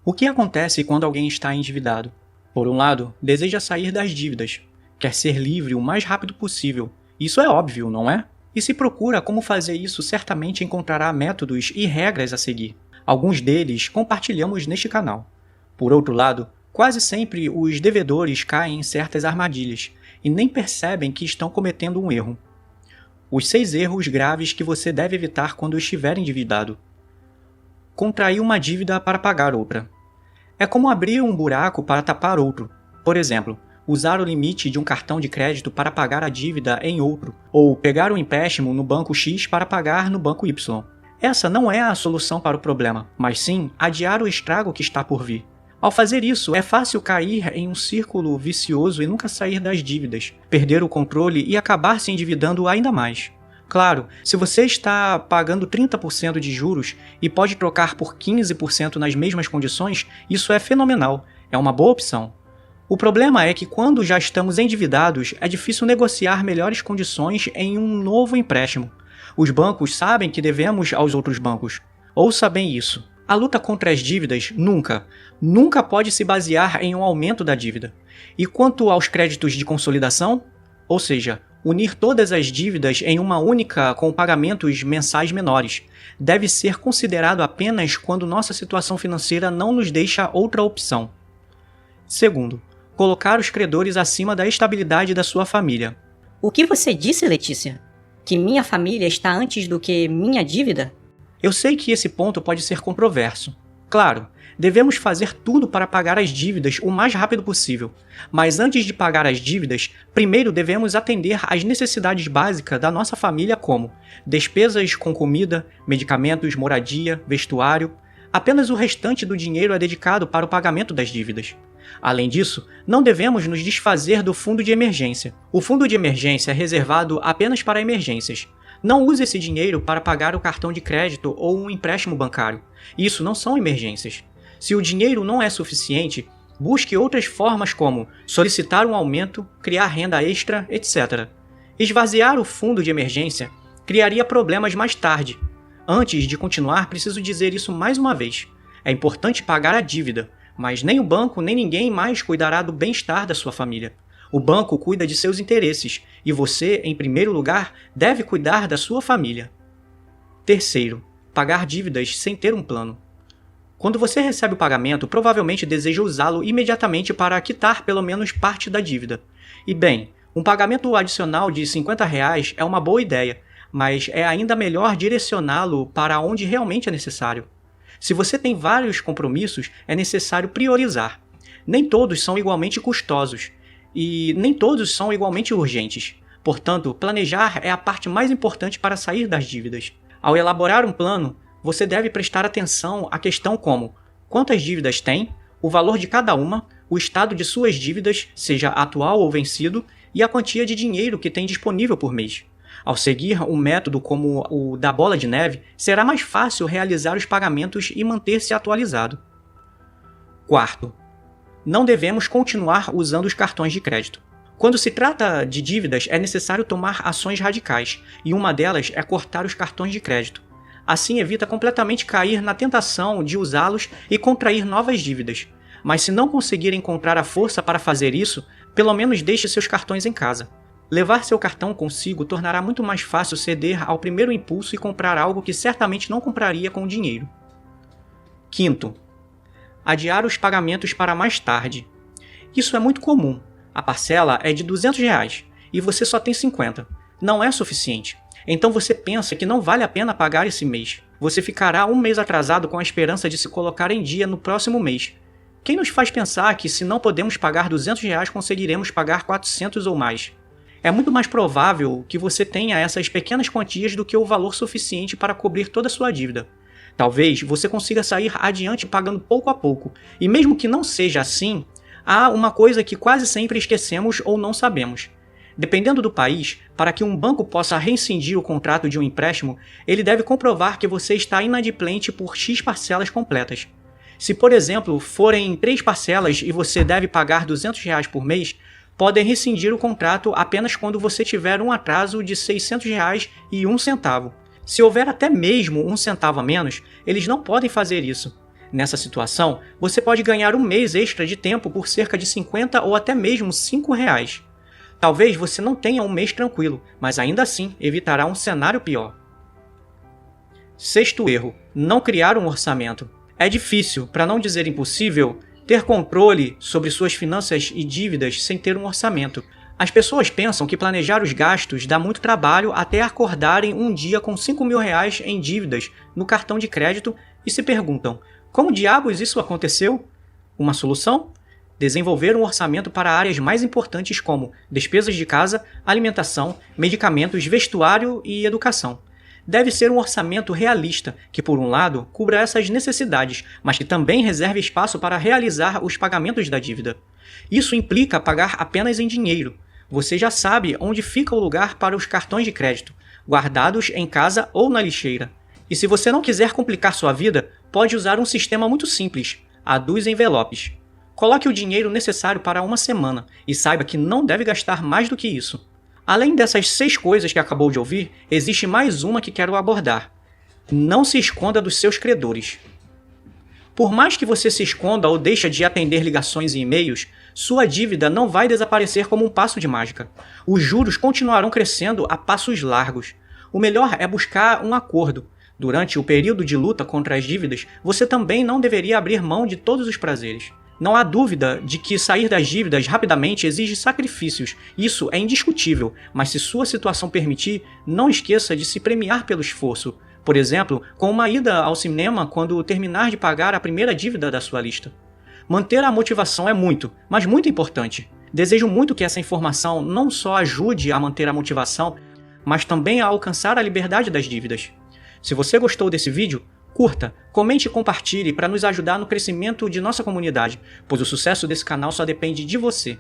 O que acontece quando alguém está endividado? Por um lado, deseja sair das dívidas, quer ser livre o mais rápido possível. Isso é óbvio, não é? E se procura como fazer isso, certamente encontrará métodos e regras a seguir. Alguns deles compartilhamos neste canal. Por outro lado, quase sempre os devedores caem em certas armadilhas e nem percebem que estão cometendo um erro. Os 6 erros graves que você deve evitar quando estiver endividado. Contrair uma dívida para pagar outra. É como abrir um buraco para tapar outro. Por exemplo, usar o limite de um cartão de crédito para pagar a dívida em outro, ou pegar um empréstimo no banco X para pagar no banco Y. Essa não é a solução para o problema, mas sim adiar o estrago que está por vir. Ao fazer isso, é fácil cair em um círculo vicioso e nunca sair das dívidas, perder o controle e acabar se endividando ainda mais. Claro, se você está pagando 30% de juros e pode trocar por 15% nas mesmas condições, isso é fenomenal, é uma boa opção. O problema é que quando já estamos endividados, é difícil negociar melhores condições em um novo empréstimo. Os bancos sabem que devemos aos outros bancos. Ouça bem isso. A luta contra as dívidas nunca pode se basear em um aumento da dívida. E quanto aos créditos de consolidação? Ou seja, unir todas as dívidas em uma única com pagamentos mensais menores. Deve ser considerado apenas quando nossa situação financeira não nos deixa outra opção. Segundo, colocar os credores acima da estabilidade da sua família. O que você disse, Letícia? Que minha família está antes do que minha dívida? Eu sei que esse ponto pode ser controverso. Claro, devemos fazer tudo para pagar as dívidas o mais rápido possível, mas antes de pagar as dívidas, primeiro devemos atender às necessidades básicas da nossa família como despesas com comida, medicamentos, moradia, vestuário. Apenas o restante do dinheiro é dedicado para o pagamento das dívidas. Além disso, não devemos nos desfazer do fundo de emergência. O fundo de emergência é reservado apenas para emergências. Não use esse dinheiro para pagar o cartão de crédito ou um empréstimo bancário. Isso não são emergências. Se o dinheiro não é suficiente, busque outras formas como solicitar um aumento, criar renda extra, etc. Esvaziar o fundo de emergência criaria problemas mais tarde. Antes de continuar, preciso dizer isso mais uma vez. É importante pagar a dívida, mas nem o banco nem ninguém mais cuidará do bem-estar da sua família. O banco cuida de seus interesses e você, em primeiro lugar, deve cuidar da sua família. Terceiro, pagar dívidas sem ter um plano. Quando você recebe o pagamento, provavelmente deseja usá-lo imediatamente para quitar pelo menos parte da dívida. E bem, um pagamento adicional de R$50 é uma boa ideia, mas é ainda melhor direcioná-lo para onde realmente é necessário. Se você tem vários compromissos, é necessário priorizar. Nem todos são igualmente custosos. E nem todos são igualmente urgentes. Portanto, planejar é a parte mais importante para sair das dívidas. Ao elaborar um plano, você deve prestar atenção a questão como quantas dívidas tem, o valor de cada uma, o estado de suas dívidas, seja atual ou vencido, e a quantia de dinheiro que tem disponível por mês. Ao seguir um método como o da bola de neve, será mais fácil realizar os pagamentos e manter-se atualizado. Quarto, não devemos continuar usando os cartões de crédito. Quando se trata de dívidas, é necessário tomar ações radicais, e uma delas é cortar os cartões de crédito. Assim evita completamente cair na tentação de usá-los e contrair novas dívidas. Mas se não conseguir encontrar a força para fazer isso, pelo menos deixe seus cartões em casa. Levar seu cartão consigo tornará muito mais fácil ceder ao primeiro impulso e comprar algo que certamente não compraria com o dinheiro. Quinto, adiar os pagamentos para mais tarde. Isso é muito comum. A parcela é de R$200 e você só tem 50. Não é suficiente. Então você pensa que não vale a pena pagar esse mês. Você ficará um mês atrasado com a esperança de se colocar em dia no próximo mês. Quem nos faz pensar que se não podemos pagar R$200 conseguiremos pagar 400 ou mais? É muito mais provável que você tenha essas pequenas quantias do que o valor suficiente para cobrir toda a sua dívida. Talvez você consiga sair adiante pagando pouco a pouco, e mesmo que não seja assim, há uma coisa que quase sempre esquecemos ou não sabemos. Dependendo do país, para que um banco possa rescindir o contrato de um empréstimo, ele deve comprovar que você está inadimplente por X parcelas completas. Se, por exemplo, forem 3 parcelas e você deve pagar R$200 por mês, podem rescindir o contrato apenas quando você tiver um atraso de R$600 e 1 centavo. Se houver até mesmo 1 centavo a menos, eles não podem fazer isso. Nessa situação, você pode ganhar um mês extra de tempo por cerca de 50 ou até mesmo R$ 5. Talvez você não tenha um mês tranquilo, mas ainda assim evitará um cenário pior. Sexto erro: não criar um orçamento. É difícil, para não dizer impossível, ter controle sobre suas finanças e dívidas sem ter um orçamento. As pessoas pensam que planejar os gastos dá muito trabalho até acordarem um dia com R$ 5.000 em dívidas no cartão de crédito e se perguntam: como diabos isso aconteceu? Uma solução? Desenvolver um orçamento para áreas mais importantes como despesas de casa, alimentação, medicamentos, vestuário e educação. Deve ser um orçamento realista, que por um lado cubra essas necessidades, mas que também reserve espaço para realizar os pagamentos da dívida. Isso implica pagar apenas em dinheiro. Você já sabe onde fica o lugar para os cartões de crédito, guardados em casa ou na lixeira. E se você não quiser complicar sua vida, pode usar um sistema muito simples, a dos envelopes. Coloque o dinheiro necessário para uma semana e saiba que não deve gastar mais do que isso. Além dessas 6 coisas que acabou de ouvir, existe mais uma que quero abordar. Não se esconda dos seus credores. Por mais que você se esconda ou deixe de atender ligações e e-mails, sua dívida não vai desaparecer como um passo de mágica. Os juros continuarão crescendo a passos largos. O melhor é buscar um acordo. Durante o período de luta contra as dívidas, você também não deveria abrir mão de todos os prazeres. Não há dúvida de que sair das dívidas rapidamente exige sacrifícios, isso é indiscutível, mas se sua situação permitir, não esqueça de se premiar pelo esforço. Por exemplo, com uma ida ao cinema quando terminar de pagar a primeira dívida da sua lista. Manter a motivação é muito, mas muito importante. Desejo muito que essa informação não só ajude a manter a motivação, mas também a alcançar a liberdade das dívidas. Se você gostou desse vídeo, curta, comente e compartilhe para nos ajudar no crescimento de nossa comunidade, pois o sucesso desse canal só depende de você.